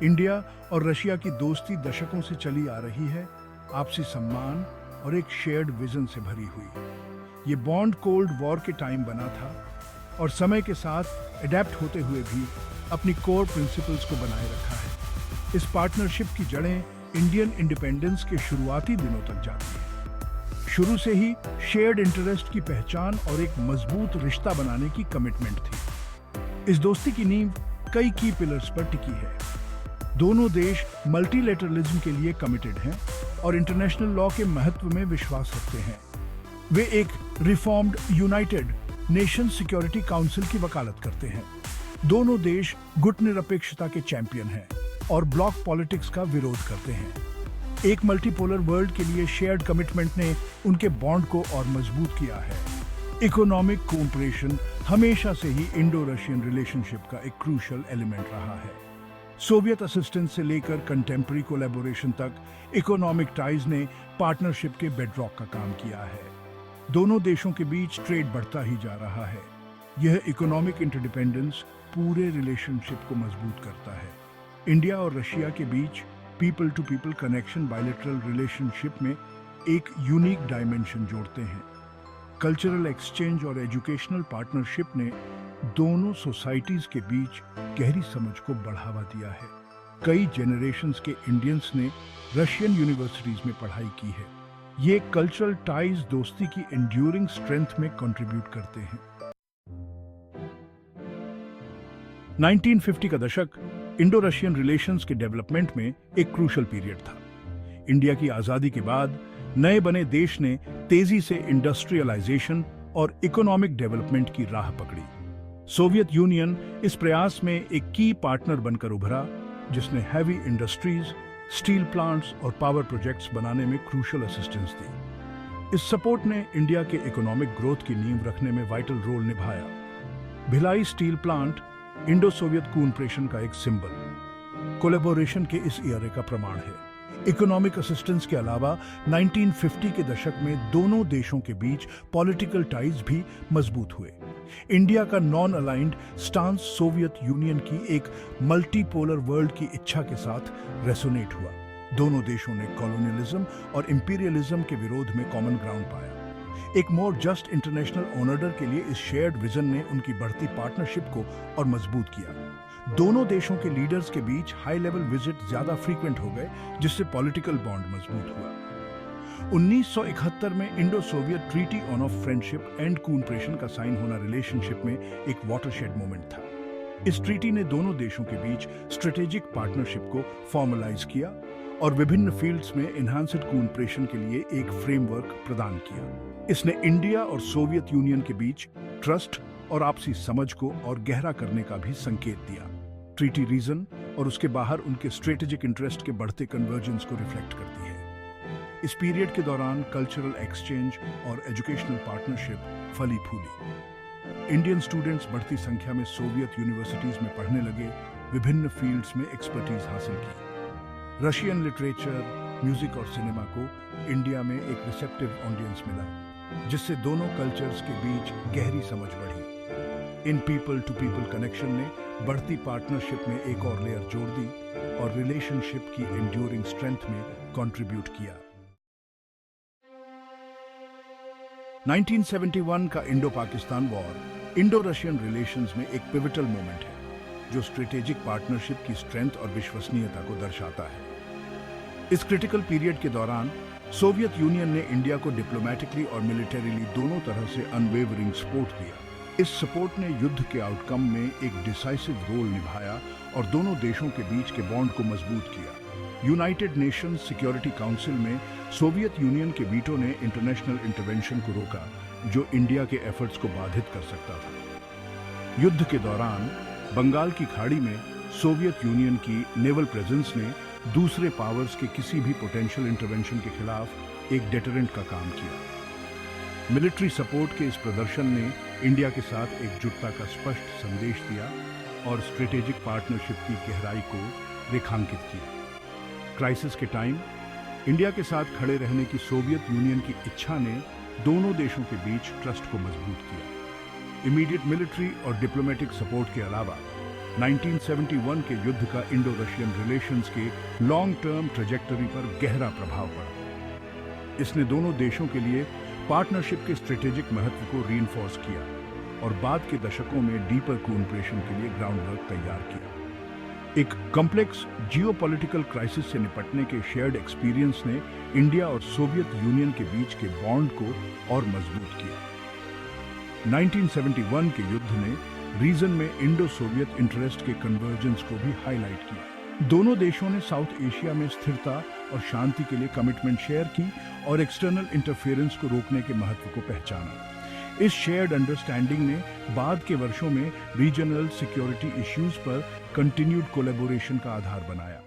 India और Russia की दोस्ती दशकों से चली आ रही है, आपसी सम्मान और एक शेयर्ड विजन से भरी हुई। ये बॉन्ड कोल्ड वॉर के टाइम बना था और समय के साथ अडेप्ट होते हुए भी अपनी कोर प्रिंसिपल्स को बनाए रखा है। इस पार्टनरशिप की जड़ें इंडियन इंडिपेंडेंस के शुरुआती दिनों तक जाती हैं। शुरू से ही शेयर्ड इंटरेस्ट की पहचान और एक मजबूत रिश्ता बनाने की कमिटमेंट थी। इस दोस्ती की नींव कई की पिलर्स पर टिकी है। दोनों देश मल्टीलेटरलिज्म के लिए कमिटेड हैं और इंटरनेशनल लॉ के महत्व में विश्वास रखते हैं। वे एक reformed United nation security council की वकालत करते हैं। दोनों देश गुटनिरपेक्षता के चैंपियन हैं और ब्लॉक पॉलिटिक्स का विरोध करते हैं। एक मल्टीपोलर वर्ल्ड के लिए शेयर्ड कमिटमेंट ने उनके बॉन्ड को और मजबूत किया है। इकोनॉमिक कोऑपरेशन हमेशा से ही इंडो रशियन रिलेशनशिप का एक क्रूशियल एलिमेंट रहा है। सोवियत असिस्टेंस से लेकर कंटेम्पररी कोलैबोरेशन तक इकोनॉमिक टाइज ने पार्टनरशिप के बेडरॉक का काम किया है। दोनों देशों के बीच ट्रेड बढ़ता ही जा रहा है। यह इकोनॉमिक इंटरडिपेंडेंस पूरे रिलेशनशिप को मजबूत करता है। इंडिया और रशिया के बीच people to people connection bilateral relationship में एक यूनिक डायमेंशन जोड़ते हैं। कल्चरल एक्सचेंज और एजुकेशनल पार्टनरशिप ने दोनों सोसाइटीज के बीच गहरी समझ को बढ़ावा दिया है। कई जनरेशन्स के इंडियंस ने रशियन यूनिवर्सिटीज में पढ़ाई की है। ये कल्चरल टाइज दोस्ती की एंड्यूरिंग स्ट्रेंथ में कंट्रीब्यूट करते हैं। 1950 का दशक इंडो रशियन रिलेशंस के डेवलपमेंट में एक क्रूशियल पीरियड था। इंडिया की आजादी के बाद नए बने देश ने तेजी से इंडस्ट्रियलाइजेशन और इकोनॉमिक डेवलपमेंट की राह पकड़ी। सोवियत यूनियन इस प्रयास में एक की पार्टनर बनकर उभरा, जिसने हैवी इंडस्ट्रीज, स्टील प्लांट्स और पावर प्रोजेक्ट्स बनाने में क्रूशियल असिस्टेंस दी। इस सपोर्ट ने इंडिया के इकोनॉमिक ग्रोथ की नींव रखने में वाइटल रोल निभाया। Bhilai steel plant Indo Soviet cooperation का एक सिंबल, कोलैबोरेशन के इस एरे का प्रमाण है। इकोनॉमिक असिस्टेंस के अलावा 1950 के दशक में दोनों देशों के बीच पॉलिटिकल टाइज भी मजबूत हुए। इंडिया का non aligned stance Soviet union की एक मल्टीपोलर वर्ल्ड की इच्छा के साथ रेसोनेट हुआ। दोनों देशों ने कॉलोनियलिज्म और इंपीरियलिज्म के विरोध में कॉमन ग्राउंड पाया। एक मोर जस्ट इंटरनेशनल ऑर्डर के लिए इस शेयर्ड विजन ने उनकी बढ़ती पार्टनरशिप को और मजबूत किया। दोनों देशों के लीडर्स के बीच हाई लेवल विजिट ज्यादा फ्रीक्वेंट हो गए, जिससे पॉलिटिकल बॉन्ड मजबूत हुआ। 1971 में Indo Soviet treaty on off friendship and cooperation का साइन होना रिलेशनशिप में एक वाटरशेड मोमेंट था। इस ट्रीटी ने दोनों देशों के बीच स्ट्रेटेजिक पार्टनरशिप को फॉर्मलाइज किया और विभिन्न फील्ड्स में एनहांस्ड कोऑपरेशन के लिए एक फ्रेमवर्क प्रदान किया। इसने इंडिया और सोवियत यूनियन के बीच ट्रस्ट और आपसी समझ को और गहरा करने का भी संकेत दिया। ट्रीटी रीजन और उसके बाहर उनके स्ट्रेटेजिक इंटरेस्ट के बढ़ते कन्वर्जेंस को रिफ्लेक्ट करती है। इस पीरियड के दौरान कल्चरल एक्सचेंज और एजुकेशनल पार्टनरशिप फली फूली। इंडियन स्टूडेंट्स बढ़ती संख्या में सोवियत यूनिवर्सिटीज में पढ़ने लगे, विभिन्न फील्ड्स में एक्सपर्टीज हासिल की। रशियन लिटरेचर, म्यूजिक और सिनेमा को इंडिया में एक रिसेप्टिव ऑडियंस मिला, जिससे दोनों कल्चर्स के बीच गहरी समझ बढ़ी। इन पीपल टू पीपल कनेक्शन ने बढ़ती पार्टनरशिप में एक और लेयर जोड़ दी और रिलेशनशिप की एंड्यूरिंग स्ट्रेंथ में कंट्रीब्यूट किया। 1971 का Indo Pakistan war Indo Russian relations में एक पिवटल मोमेंट है, जो स्ट्रेटेजिक पार्टनरशिप की स्ट्रेंथ और विश्वसनीयता को दर्शाता है। इस क्रिटिकल पीरियड के दौरान सोवियत यूनियन ने इंडिया को डिप्लोमेटिकली और मिलिटरीली दोनों तरह से अनवेवरिंग सपोर्ट दिया। इस सपोर्ट ने युद्ध के आउटकम में एक डिसाइसिव रोल निभाया और दोनों देशों के बीच के बॉन्ड को मजबूत किया। यूनाइटेड नेशंस सिक्योरिटी काउंसिल में सोवियत यूनियन के वीटो ने इंटरनेशनल इंटरवेंशन को रोका, जो इंडिया के एफर्ट्स को बाधित कर सकता था। युद्ध के दौरान बंगाल की खाड़ी में सोवियत यूनियन की नेवल प्रेजेंस ने दूसरे पावर्स के किसी भी पोटेंशियल इंटरवेंशन के खिलाफ एक डेटरेंट का काम किया। मिलिट्री सपोर्ट के इस प्रदर्शन ने इंडिया के साथ एकजुटता का स्पष्ट संदेश दिया और स्ट्रेटेजिक पार्टनरशिप की गहराई को रेखांकित किया। क्राइसिस के टाइम इंडिया के साथ खड़े रहने की सोवियत यूनियन की इच्छा ने दोनों देशों के बीच ट्रस्ट को मजबूत किया। इमीडिएट मिलिट्री और डिप्लोमेटिक सपोर्ट के अलावा 1971 के युद्ध का इंडो रशियन रिलेशंस के लॉन्ग टर्म ट्रेजेक्टरी पर गहरा प्रभाव पड़ा। इसने दोनों देशों के लिए पार्टनरशिप के स्ट्रेटेजिक महत्व को रीइंफोर्स किया और बाद के दशकों में डीपर कोऑपरेशन के लिए ग्राउंडवर्क तैयार किया। एक कॉम्प्लेक्स जियोपॉलिटिकल क्राइसिस से निपटने के शेयर्ड एक्सपीरियंस ने इंडिया और सोवियत यूनियन के बीच के बॉन्ड को और मजबूत किया। 1971 के युद्ध ने रीजन में इंडो सोवियत इंटरेस्ट के कन्वर्जेंस को भी हाईलाइट किया। दोनों देशों ने साउथ एशिया में स्थिरता और शांति के लिए कमिटमेंट शेयर की और एक्सटर्नल इंटरफेरेंस को रोकने के महत्व को पहचाना। इस शेयर्ड अंडरस्टैंडिंग ने बाद के वर्षों में रीजनल सिक्योरिटी इश्यूज पर कंटिन्यूड कोलैबोरेशन का आधार बनाया।